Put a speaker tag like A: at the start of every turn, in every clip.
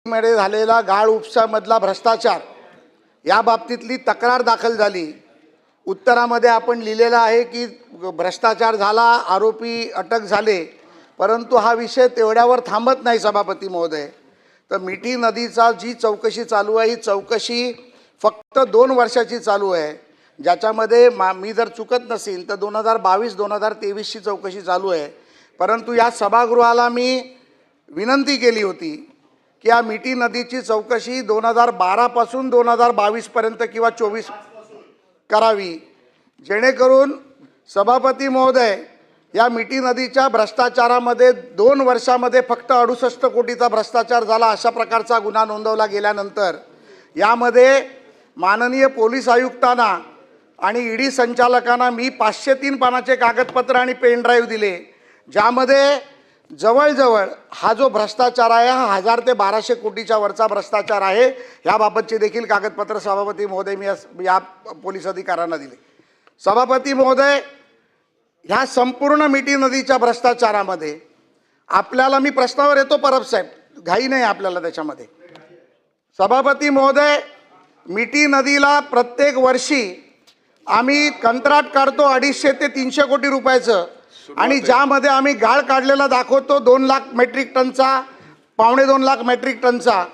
A: मध्ये झालेला गाळ उपसामधला भ्रष्टाचार या बाबतीतली तक्रार दाखल झाली। उत्तरामध्ये आपण लिहिलेलं आहे की भ्रष्टाचार झाला, आरोपी अटक झाले, परंतु हा विषय तेवढ्यावर थांबत नाही सभापती महोदय। तर मिठी नदीचा जी चौकशी चालू आहे ही चौकशी फक्त 2 वर्षाची चालू आहे, ज्याच्यामध्ये मी जर चुकत नसेल तर 2022-2023 ची चौकशी चालू आहे। परंतु या सभागृहाला मी विनंती केली होती की या मिठी नदीची चौकशी 2012 पासून 2022 पर्यंत किंवा 24 करावी, जेणेकरून सभापती महोदय या मिठी नदीच्या भ्रष्टाचारामध्ये 2 वर्षामध्ये फक्त 68 कोटीचा भ्रष्टाचार झाला अशा प्रकारचा गुन्हा नोंदवला गेल्यानंतर यामध्ये माननीय पोलीस आयुक्तांना आणि ईडी संचालकांना मी 503 पानाचे कागदपत्र आणि पेन ड्राईव्ह दिले, ज्यामध्ये जवळजवळ हा जो भ्रष्टाचार आहे हा 1000 ते 1200 कोटीच्या वरचा भ्रष्टाचार आहे। याबाबतचे देखील कागदपत्र सभापती महोदय मी या पोलीस अधिकाऱ्यांना दिले। सभापती महोदय, ह्या संपूर्ण मिठी नदीच्या भ्रष्टाचारामध्ये आपल्याला मी प्रश्नावर येतो परब साहेब, घाई नाही आपल्याला त्याच्यामध्ये। सभापती महोदय, मिठी नदीला प्रत्येक वर्षी आम्ही कंत्राट काढतो 250 ते 300 कोटी रुपयाचं, आणि ज्यामध्ये आम्ही गाळ काढलेला दाखवतो 2 लाख मेट्रिक टनचा, 2.25 लाख मेट्रिक टनचा,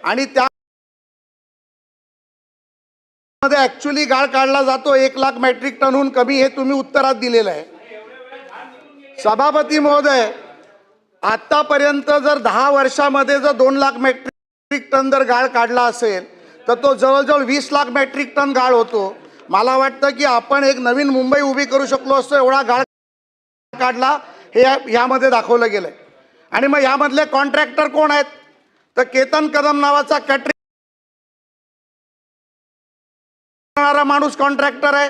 A: आणि त्यामध्ये ॲक्च्युअली गाळ काढला जातो 1 लाख मेट्रिक टनहून कमी, हे तुम्ही उत्तरात दिलेलं आहे। सभापती महोदय, आतापर्यंत जर 10 वर्षामध्ये जर 2 लाख मेट्रिक टन जर गाळ काढला असेल तर तो जवळजवळ 20 लाख मेट्रिक टन गाळ होतो। मला वाटतं की आपण एक नवीन मुंबई उभी करू शकलो असतो, एवढा गाळ काढला हे यामध्ये दाखवलं गेलंय। आणि मग यामधले कॉन्ट्रॅक्टर कोण आहेत तर केतन कदम नावाचा कॅटरिंग माणूस कॉन्ट्रॅक्टर आहे,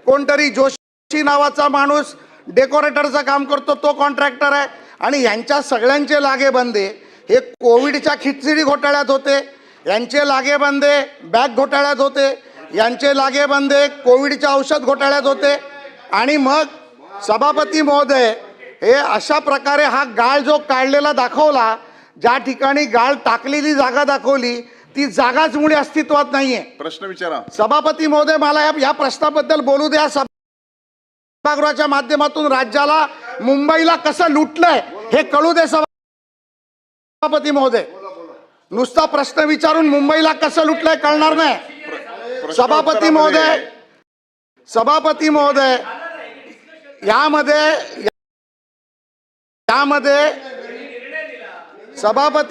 A: कोणतरी जोशी नावाचा माणूस डेकोरेटरचं काम करतो तो कॉन्ट्रॅक्टर आहे, आणि यांच्या सगळ्यांचे लागेबंदे हे कोविडच्या खिचडी घोटाळ्यात होते, यांचे लागेबंदे बॅग घोटाळ्यात होते, यांचे लागेबंदे कोविडच्या औषध घोटाळ्यात होते। आणि मग सभापती महोदय, हे अशा प्रकारे हा गाळ जो काढलेला दाखवला, ज्या ठिकाणी गाळ टाकलेली जागा दाखवली ती जागाच मुळे अस्तित्वात नाहीये।
B: प्रश्न विचारा
A: सभापती महोदय, मला या प्रश्नाबद्दल बोलू द्या। सभागृहाच्या माध्यमातून राज्याला, मुंबईला कसं लुटलंय हे कळू दे सभापती महोदय। नुसता प्रश्न विचारून मुंबईला कसं लुटलंय कळणार नाही। सभापती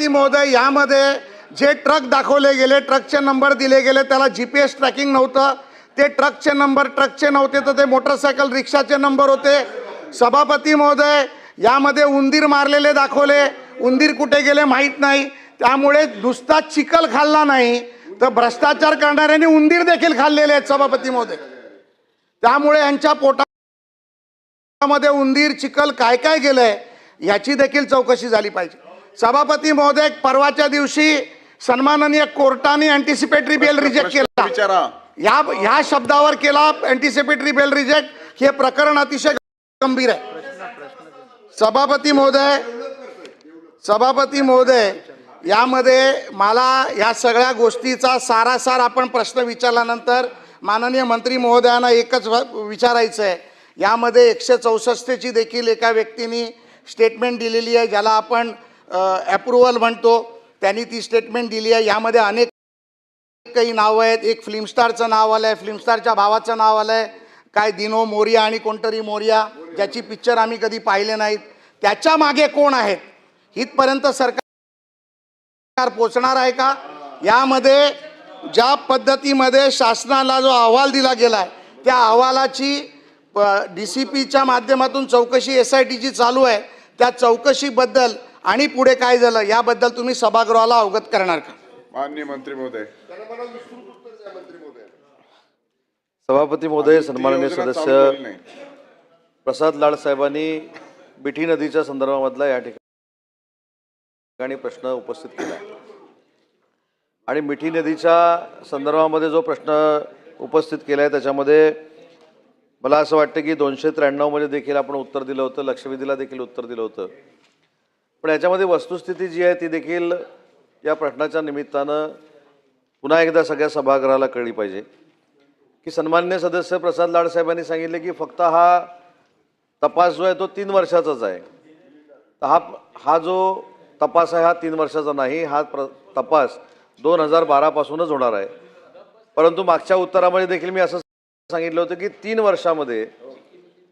A: महोदय, यामध्ये जे ट्रक दाखवले गेले, ट्रकचे नंबर दिले गेले, त्याला GPS ट्रॅकिंग नव्हतं, ते ट्रकचे नंबर ट्रकचे नव्हते तर ते मोटरसायकल रिक्षाचे नंबर होते। सभापती महोदय, यामध्ये उंदीर मारलेले दाखवले, उंदीर कुठे गेले माहीत नाही, त्यामुळे नुसता चिखल खाल्ला नाही तर भ्रष्टाचार करणाऱ्यांनी उंदीर देखील खाल्लेले आहेत सभापती महोदय। त्यामुळे यांच्या पोटामध्ये उंदीर चिखल काय काय गेलंय याची देखील चौकशी झाली पाहिजे। सभापती महोदय, परवाच्या दिवशी सन्माननीय कोर्टाने अँटिसिपेटरी बेल रिजेक्ट केला, ह्या शब्दावर केला अँटिसिपेटरी बेल रिजेक्ट, हे प्रकरण अतिशय गंभीर आहे। सभापती महोदय, यामध्ये मला या सगळ्या गोष्टीचा सारासार आपण प्रश्न विचारल्यानंतर माननीय मंत्री महोदयांना एकच विचारायचं आहे। यामध्ये 164 ची देखील एका व्यक्तीने स्टेटमेंट दिलेली आहे, ज्याला आपण अप्रूव्हल म्हणतो, त्यांनी ती स्टेटमेंट दिली आहे। यामध्ये अनेक काही नावं आहेत, एक फिल्मस्टारचं नाव आलं आहे, फिल्मस्टारच्या भावाचं नाव आलं आहे, काय दिनो मोरिया आणि कोणतरी मोरिया, ज्याची पिक्चर आम्ही कधी पाहिले नाहीत, त्याच्या मागे कोण आहेत इथपर्यंत सरकार पोचणार आहे का? यामध्ये ज्या पद्धतीमध्ये शासनाला जो अहवाल दिला गेला आहे त्या अहवालाची DCPच्या माध्यमातून चौकशी SITची चालू आहे, त्या चौकशीबद्दल आणि पुढे काय झालं याबद्दल तुम्ही सभागृहाला अवगत करणार का?
B: माननीय मंत्री महोदय।
C: सभापती महोदय, सन्माननीय सदस्य प्रसाद लाड साहेबांनी मिठी नदीच्या संदर्भामधला या ठिकाणी प्रश्न उपस्थित केला आहे, आणि मिठी नदीच्या संदर्भामध्ये जो प्रश्न उपस्थित केला आहे त्याच्यामध्ये मला असं वाटतं की 293 मध्ये देखील आपण उत्तर दिलं होतं, लक्षवेधीला देखील उत्तर दिलं होतं, पण याच्यामध्ये वस्तुस्थिती जी आहे ती देखील या प्रश्नाच्या निमित्तानं पुन्हा एकदा सगळ्या सभागृहाला कळली पाहिजे की सन्माननीय सदस्य प्रसाद लाड साहेबांनी सांगितले की फक्त हा तपास जो आहे तो 3 वर्षाचाच आहे. तर हा जो तपास आहे हा 3 वर्षाचा नाही, हा तपास 2012 पासूनच होणार आहे. परंतु मागच्या उत्तरामध्ये देखील मी असं सांगितलं होतं की 3 वर्षामध्ये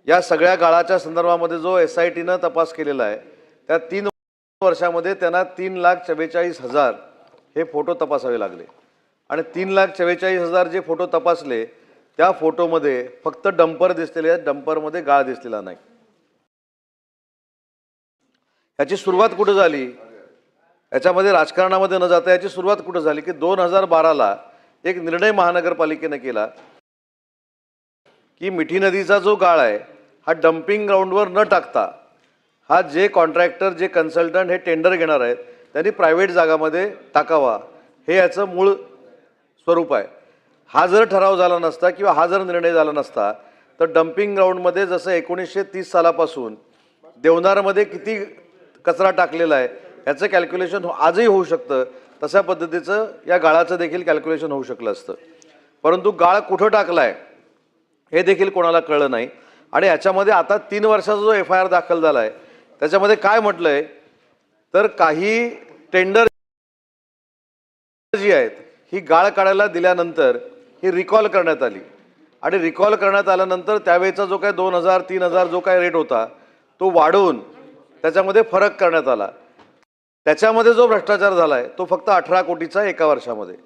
C: या सगळ्या गाळाच्या संदर्भामध्ये जो SITनं तपास केलेला आहे त्या 3 वर्षामध्ये त्यांना 3,44,000 हे फोटो तपासावे लागले आणि 3,44,000 जे फोटो तपासले त्या फोटोमध्ये फक्त डंपर दिसलेले आहेत, डंपरमध्ये गाळ दिसलेला नाही. याची सुरुवात कुठं झाली, याच्यामध्ये राजकारणामध्ये न जाता याची सुरुवात कुठं झाली की 2012ला एक निर्णय महानगरपालिकेने केला की मिठी नदीचा जो गाळ आहे हा डम्पिंग ग्राउंडवर न टाकता हा जे कॉन्ट्रॅक्टर जे कन्सल्टंट हे टेंडर घेणार आहेत त्यांनी प्रायव्हेट जागामध्ये टाकावा, हे याचं मूळ स्वरूप आहे. हा जर ठराव झाला नसता किंवा हा जर निर्णय झाला नसता तर डम्पिंग ग्राउंडमध्ये जसं 1930 सालापासून देवनारमध्ये किती कचरा टाकलेला आहे याचं कॅल्क्युलेशन आजही होऊ शकतं, तशा पद्धतीचं या गाळाचं देखील कॅल्क्युलेशन होऊ शकलं असतं. परंतु गाळ कुठं टाकला आहे हे देखील कोणाला कळलं नाही. आणि याच्यामध्ये आता 3 वर्षाचा जो FIR दाखल झाला आहे त्याच्यामध्ये काय म्हटलं आहे तर काही टेंडर जी आहेत ही गाळ काढायला दिल्यानंतर ही रिकॉल करण्यात आली आणि रिकॉल करण्यात आल्यानंतर त्यावेळेचा जो काय 2,000-3,000 जो काय रेट होता तो वाढवून त्याच्यामध्ये फरक करण्यात आला. त्याच्यामध्ये जो भ्रष्टाचार झाला आहे तो फक्त 18 कोटीचा एका वर्षामध्ये.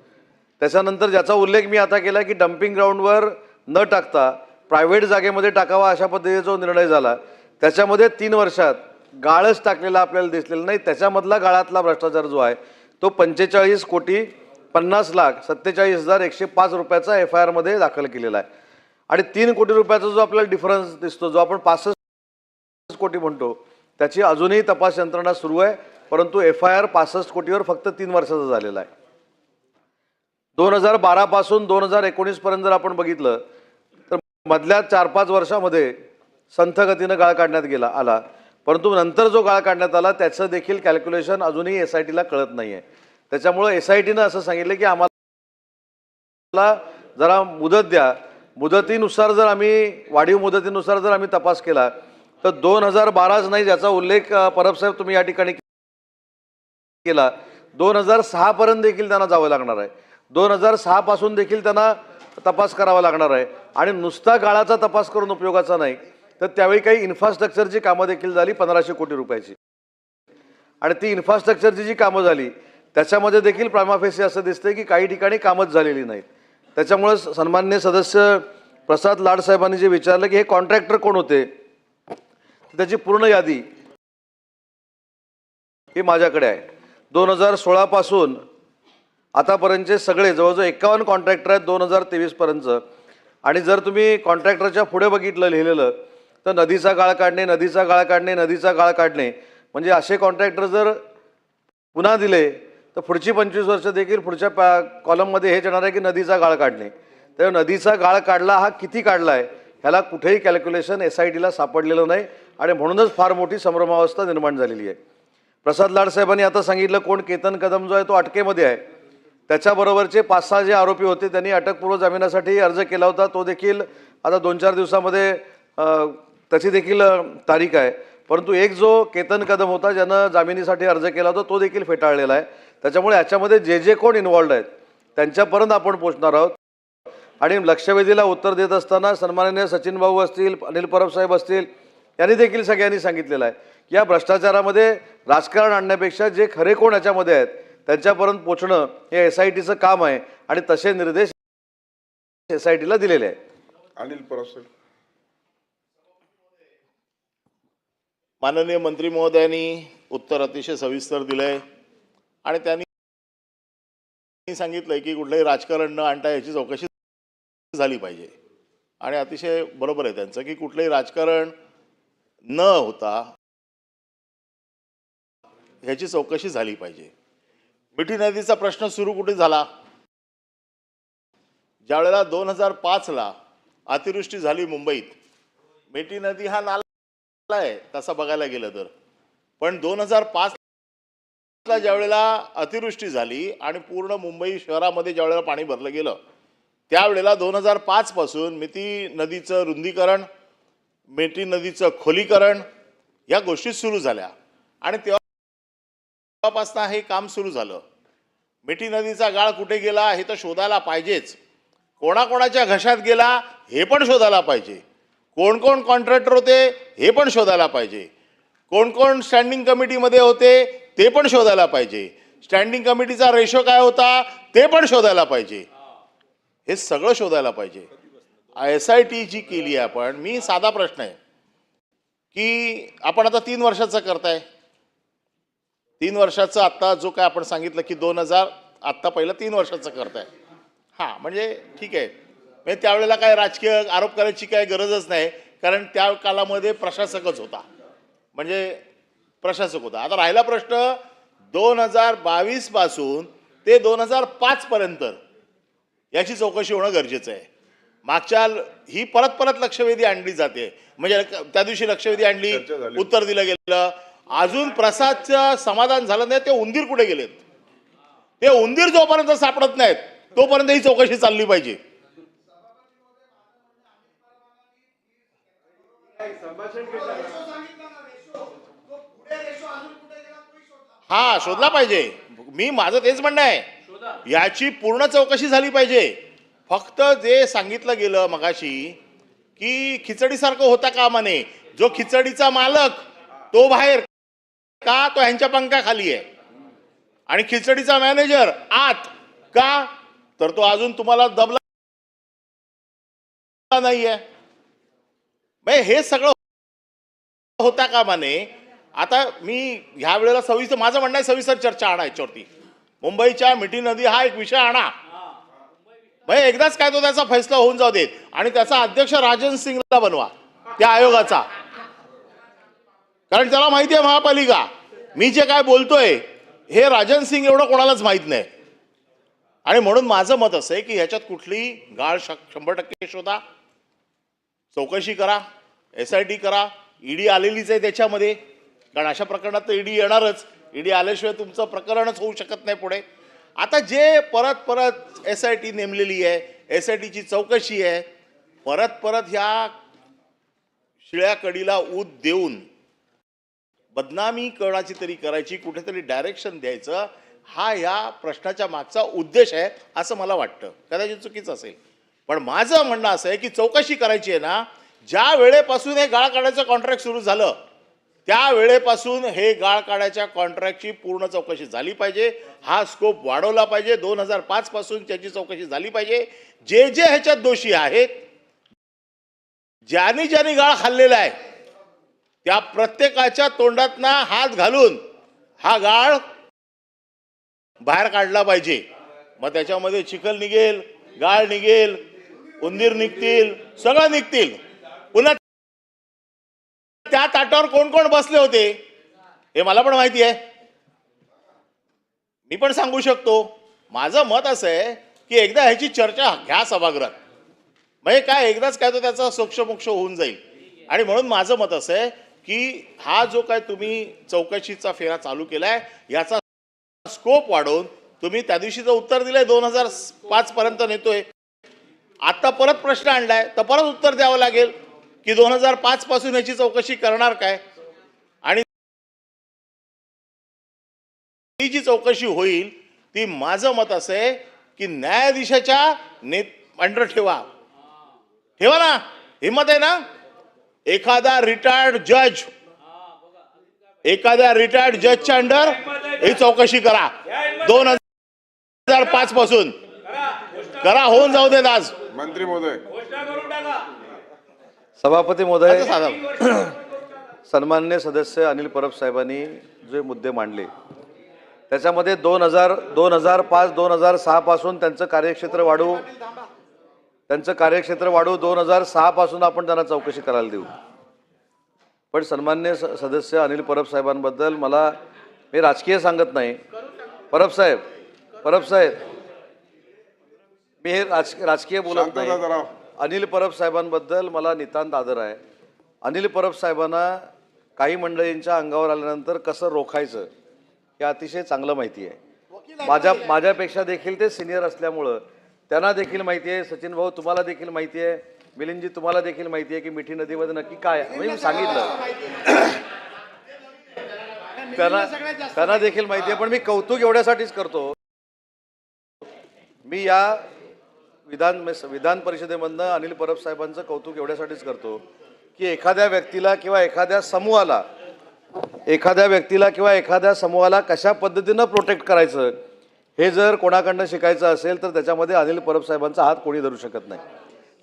C: त्याच्यानंतर ज्याचा उल्लेख मी आता केला की डम्पिंग ग्राउंडवर न टाकता प्रायव्हेट जागेमध्ये टाकावा अशा पद्धतीचा जो निर्णय झाला त्याच्यामध्ये 3 वर्षात गाळच टाकलेला आपल्याला दिसलेला नाही. त्याच्यामधला गाळातला भ्रष्टाचार जो आहे तो 45,50,47,105 रुपयाचा FIR मध्ये दाखल केलेला आहे आणि 3 कोटी रुपयाचा जो आपल्याला डिफरन्स दिसतो जो आपण 65 कोटी म्हणतो त्याची अजूनही तपास यंत्रणा सुरू आहे. परंतु FIR 65 कोटीवर फक्त 3 वर्षाचा झालेला आहे. 2012 पासून 2019 पर्यंत जर आपण बघितलं तर मधल्या 4-5 वर्षामध्ये संथ गतीनं गाळ काढण्यात आला. परंतु नंतर जो गाळ काढण्यात आला त्याचं देखील कॅल्क्युलेशन अजूनही SITला कळत नाही आहे. त्याच्यामुळं SITनं असं सांगितलं की आम्हाला जरा मुदत द्या, मुदतीनुसार जर आम्ही वाढीव मुदतीनुसार जर आम्ही तपास केला तर 2012च नाही ज्याचा उल्लेख परबसाहेब तुम्ही या ठिकाणी केला 2006 पर्यंत देखील त्यांना जावं लागणार आहे. 2006 पासून देखील त्यांना तपास करावा लागणार आहे आणि नुसता गाळाचा तपास करून उपयोगाचा नाही तर त्यावेळी काही इन्फ्रास्ट्रक्चरची कामं देखील झाली 1500 कोटी रुपयाची आणि ती इन्फ्रास्ट्रक्चरची जी कामं झाली त्याच्यामध्ये देखील प्रायमाफेसी असं दिसतंय की काही ठिकाणी कामच झालेली नाहीत. त्याच्यामुळे सन्माननीय सदस्य प्रसाद लाड साहेबांनी जे विचारलं की हे कॉन्ट्रॅक्टर कोण होते त्याची पूर्ण यादी ही माझ्याकडे आहे. 2016 पासून आतापर्यंतचे सगळे जवळजवळ 51 कॉन्ट्रॅक्टर आहेत 2023 पर्यंत. आणि जर तुम्ही कॉन्ट्रॅक्टरच्या पुढे बघितलं लिहिलेलं तर नदीचा गाळ काढणे, नदीचा गाळ काढणे, नदीचा गाळ काढणे, म्हणजे असे कॉन्ट्रॅक्टर जर पुन्हा दिले तर पुढची 25 वर्ष देखील पुढच्या कॉलममध्ये हेच येणार आहे की नदीचा गाळ काढणे. तर नदीचा गाळ काढला हा किती काढला आहे ह्याला कुठेही कॅल्क्युलेशन SITला सापडलेलं नाही आणि म्हणूनच फार मोठी संभ्रमावस्था निर्माण झालेली आहे. प्रसाद लाड साहेबांनी आता सांगितलं कोण केतन कदम जो आहे तो अटकेमध्ये आहे. त्याच्याबरोबरचे 5-6 जे आरोपी होते त्यांनी अटकपूर्व जामिनासाठी अर्ज केला होता, तो देखील आता 2-4 दिवसामध्ये त्याची देखील तारीख आहे. परंतु एक जो केतन कदम होता ज्यानं जामिनीसाठी अर्ज केला होता तो देखील फेटाळलेला आहे. त्याच्यामुळे याच्यामध्ये जे कोण इन्व्हॉल्ड आहेत त्यांच्यापर्यंत आपण पोहोचणार आहोत. आणि लक्षवेधीला उत्तर देत असताना सन्माननीय सचिन भाऊ असतील, अनिल परब साहेब असतील, यांनी देखील सगळ्यांनी सांगितलेलं आहे की या भ्रष्टाचारामध्ये राजकारण आणण्यापेक्षा जे खरे कोण याच्यामध्ये आहेत त्यांच्यापर्यंत पोचणं हे SITचं काम आहे आणि तसे निर्देश SITला दिलेले आहेत.
B: अनिल परब साहेब.
D: माननीय मंत्री महोदयांनी उत्तर अतिशय सविस्तर दिलंय आणि त्यांनी सांगितलंय की कुठलंही राजकारण न आणता याची चौकशी झाली पाहिजे आणि अतिशय बरोबर आहे त्यांचं की कुठलंही राजकारण न होता ह्याची चौकशी झाली पाहिजे. मिठी नदीचा प्रश्न सुरू कुठे झाला? ज्यावेळेला 2005ला अतिवृष्टी झाली मुंबईत. मिठी नदी हा नाला आहे तसं बघायला गेलं तर, पण 2005 ज्यावेळेला अतिवृष्टी झाली आणि पूर्ण मुंबई शहरामध्ये ज्यावेळेला पाणी भरलं गेलं, त्यावेळेला 2005 पासून मिठी नदीचं रुंदीकरण, मिठी नदीचं खोलीकरण या गोष्टी सुरू झाल्या आणि तेव्हापासून हे काम सुरू झालं. मिठी नदीचा गाळ कुठे गेला हे तर शोधायला पाहिजेच. कोणाकोणाच्या घशात गेला हे पण शोधायला पाहिजे. कोण कोण कॉन्ट्रॅक्टर होते हे पण शोधायला पाहिजे. कोण कोण स्टँडिंग कमिटीमध्ये होते ते पण शोधायला पाहिजे. स्टँडिंग कमिटीचा रेशो काय होता ते पण शोधायला पाहिजे. हे सगळं शोधायला पाहिजे. SIT जी केली आहे आपण, मी साधा प्रश्न आहे की आपण आता 3 वर्षाचं करताय. 3 वर्षाचं आत्ता जो काय आपण सांगितलं की 2000 आत्ता पहिलं 3 वर्षाचं करताय. हां, म्हणजे ठीक आहे. म्हणजे त्यावेळेला काय राजकीय आरोप करायची काय गरजच नाही, कारण त्या कालामध्ये प्रशासकच होता, म्हणजे प्रशासक होता. आता राहिला प्रश्न 2022 पासून ते 2005 पर्यंत याची चौकशी होणं गरजेचं आहे. मागच्या ही परत परत लक्षवेधी आणली जाते, म्हणजे त्या दिवशी लक्षवेधी आणली, उत्तर दिलं गेलं, अजून प्रसादचं समाधान झालं नाही. ते उंदीर कुठे गेलेत? ते उंदीर जोपर्यंत सापडत नाहीत तोपर्यंत ही चौकशी चालली पाहिजे. हा, शोधला पाहिजे. मी माझं तेच म्हणणं आहे, याची पूर्ण चौकशी झाली पाहिजे. फक्त जे सांगितलं गेलं मगाशी की खिचडीसारखं होता कामा नये. जो खिचडीचा मालक तो बाहेर का, तो ह्यांच्या पंखाखाली आहे, आणि खिचडीचा मॅनेजर आत का, तर तो अजून तुम्हाला दबला नाहीये. हे सगळं होता कामा नये. आता मी ह्या वेळेला सविस्तर माझं म्हणणं आहे, सविस्तर चर्चा आणा याच्यावरती. मुंबईच्या मिठी नदी हा एक विषय आणा. एकदाच काय तो त्याचा फैसला होऊन जाऊ देत, आणि त्याचा अध्यक्ष राजन सिंगला बनवा त्या आयोगाचा, कारण त्याला माहिती आहे महापालिका. मी जे काय बोलतोय हे राजन सिंग एवढं कोणालाच माहित नाही. आणि म्हणून माझं मत असं आहे की ह्याच्यात कुठली गाळ 100% शोधा, चौकशी करा, SIT करा. ED आलेलीच आहे त्याच्यामध्ये, कारण अशा प्रकरणात तर ED येणारच. ED आल्याशिवाय तुमचं प्रकरणच होऊ शकत नाही पुढे. आता जे परत परत SIT नेमलेली आहे, SITची चौकशी आहे, परत परत ह्या शिळ्या कडीला ऊत देऊन बदनामी कोणाची तरी करायची, कुठेतरी डायरेक्शन द्यायचं, हा या प्रश्नाच्या मागचा उद्देश आहे असं मला वाटतं. कदाचित चुकीचं असेल, पण माझं म्हणणं असं आहे की चौकशी करायची आहे ना. ज्या वेळेपासून हे गाळ काढायचं कॉन्ट्रॅक्ट सुरू झालं त्या वेळेपासून हे गाळ काढायच्या कॉन्ट्रॅक्टची पूर्ण चौकशी झाली पाहिजे. हा स्कोप वाढवला पाहिजे. 2005 पासून त्याची चौकशी झाली पाहिजे. जे जे ह्याच्यात दोषी आहेत, ज्यांनी ज्यांनी गाळ खाल्लेला आहे, त्या प्रत्येकाच्या तोंडातना हात घालून हा गाळ बाहेर काढला पाहिजे. मग त्याच्यामध्ये चिखल निघेल, गाळ निघेल, उंदीर निघतील, सगळं निघतील. पुन्हा त्या ताटावर कोण कोण बसले होते हे मला पण माहिती आहे. मी पण सांगू शकतो. माझं मत असं आहे की एकदा ह्याची चर्चा घ्या सभागृहात, म्हणजे काय एकदाच काय तो त्याचा सोक्षमोक्ष होऊन जाईल. आणि म्हणून माझं मत असं आहे की हा जो काय तुम्ही चौकशीचा फेरा चालू केलाय याचा स्कोप वाढवून तुम्ही त्या दिवशीचं उत्तर दिलंय 2005 पर्यंत नेतोय. आता परत प्रश्न आणलाय तर परत उत्तर द्यावं लागेल की 2005 पासून याची चौकशी करणार काय, आणि ही जी चौकशी होईल ती माझं मत असं आहे की न्यायाधीशाच्या अंडर ठेवा ना. हिम्मत आहे ना. एखाद्या रिटायर्ड जजच्या अंडर ही चौकशी करा. 2005 पासून करा, होऊन जाऊ देत. आज
B: मंत्री महोदय,
C: सभापती महोदय, सन्माननीय सदस्य अनिल परब साहेबांनी जे मुद्दे मांडले त्याच्यामध्ये 2005 2006 पासून त्यांचं कार्यक्षेत्र वाढू 2006 पासून आपण त्यांना चौकशी करायला देऊ. पण सन्माननीय सदस्य अनिल परब साहेबांबद्दल मी राजकीय सांगत नाही. परब साहेब मी हे राजकीय बोलत नाही. अनिल परब साहेबांबद्दल मला नितांत आदर आहे. अनिल परब साहेबांना काही मंडळींच्या अंगावर आल्यानंतर कसं रोखायचं हे अतिशय चांगलं माहिती आहे. माझ्यापेक्षा देखील ते सिनियर असल्यामुळं त्यांना देखील माहिती आहे. सचिन भाऊ तुम्हाला देखील माहिती आहे, मिलिंदजी तुम्हाला देखील माहिती आहे की मिठी नदीमध्ये नक्की काय आहे. म्हणजे मी सांगितलं त्यांना देखील माहिती आहे. पण मी कौतुक एवढ्यासाठीच करतो, मी या विधान परिषदेमधनं अनिल परब साहेबांचं कौतुक एवढ्यासाठीच करतो की एखाद्या व्यक्तीला किंवा एखाद्या समूहाला कशा पद्धतीनं प्रोटेक्ट करायचं हे जर कोणाकडनं शिकायचं असेल तर त्याच्यामध्ये अनिल परब साहेबांचा हात कोणी धरू शकत नाही.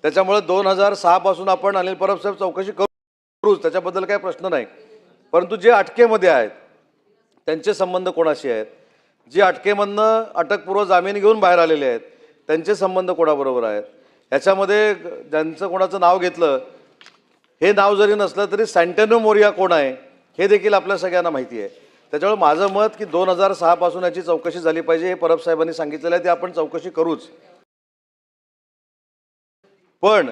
C: त्याच्यामुळे 2006 पासून आपण अनिल परब साहेब चौकशी करूच, त्याच्याबद्दल काही प्रश्न नाही. परंतु जे अटकेमध्ये आहेत त्यांचे संबंध कोणाशी आहेत, जे अटकेमधनं अटकपूर्व जामीन घेऊन बाहेर आलेले आहेत त्यांचे संबंध कोणाबरोबर आहेत, याच्यामध्ये ज्यांचं कोणाचं नाव घेतलं हे नाव जरी नसलं तरी सँटेनो मोरिया कोण आहे हे देखील आपल्या सगळ्यांना माहिती आहे. त्याच्यामुळे माझं मत की 2006 पासून याची चौकशी झाली पाहिजे. हे परब साहेबांनी सांगितलेलं आहे, ते आपण चौकशी करूच. पण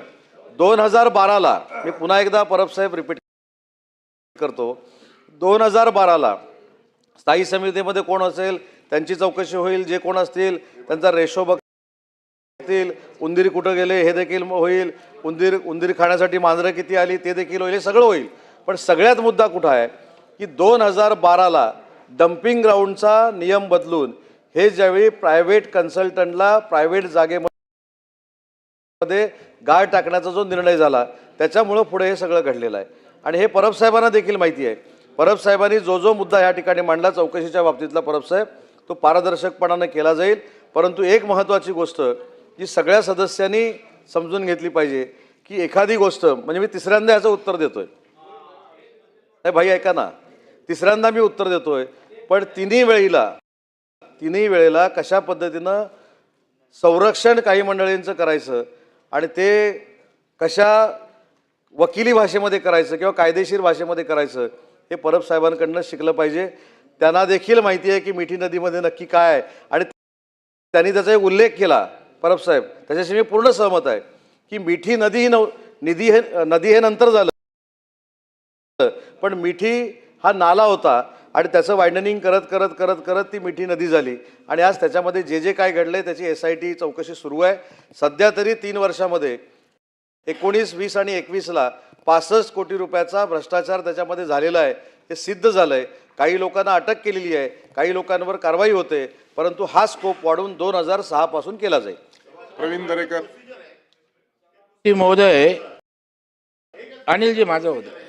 C: 2012ला मी पुन्हा एकदा परब साहेब रिपीट करतो, 2012ला स्थायी समितीमध्ये कोण असेल त्यांची चौकशी होईल, जे कोण असतील त्यांचा रेशो बघतील, उंदीर कुठं गेले हे देखील होईल, उंदीर खाण्यासाठी मांजरं किती आली ते देखील होईल, हे सगळं होईल. पण सगळ्यात मुद्दा कुठं आहे की 2012ला डम्पिंग ग्राउंडचा नियम बदलून हे ज्यावेळी प्रायव्हेट कन्सल्टंटला प्रायव्हेट जागेमध्ये गाळ टाकण्याचा जो निर्णय झाला त्याच्यामुळं पुढे हे सगळं घडलेलं आहे. आणि हे परब साहेबांना देखील माहिती आहे. परब साहेबांनी जो मुद्दा या ठिकाणी मांडला चौकशीच्या बाबतीतला परब साहेब, तो पारदर्शकपणानं केला जाईल. परंतु एक महत्त्वाची गोष्ट जी सगळ्या सदस्यांनी समजून घेतली पाहिजे की एखादी गोष्ट, म्हणजे मी तिसऱ्यांदा याचं उत्तर देतोय, भाई ऐका ना, तिसऱ्यांदा मी उत्तर देतोय, पण तिन्ही वेळेला कशा पद्धतीनं संरक्षण काही मंडळींचं करायचं आणि ते कशा वकिली भाषेमध्ये करायचं किंवा कायदेशीर भाषेमध्ये करायचं हे परब साहेबांकडनं शिकलं पाहिजे. त्यांना देखील माहिती आहे की मिठी नदीमध्ये नक्की काय आहे आणि त्यांनी त्याचा एक उल्लेख केला परब साहेब, त्याच्याशी मी पूर्ण सहमत आहे की मिठी नदी हे नंतर झालं, पण मिठी हा नाला होता आणि त्याचं वायडनिंग करत करत करत करत ती मिठी नदी झाली. आणि आज त्याच्यामध्ये जे काय घडलंय त्याची SIT चौकशी सुरू आहे. सध्या तरी 3 वर्षामध्ये 19, 20 आणि 21ला 65 कोटी रुपयाचा भ्रष्टाचार त्याच्यामध्ये झालेला आहे, हे सिद्ध झालं आहे. काही लोकांना अटक केलेली आहे, काही लोकांवर कारवाई होते, परंतु हा स्कोप वाढवून 2006 पासून केला जाईल.
B: प्रवीण दरेकर.
E: महोदय, अनिलजी माझं होतं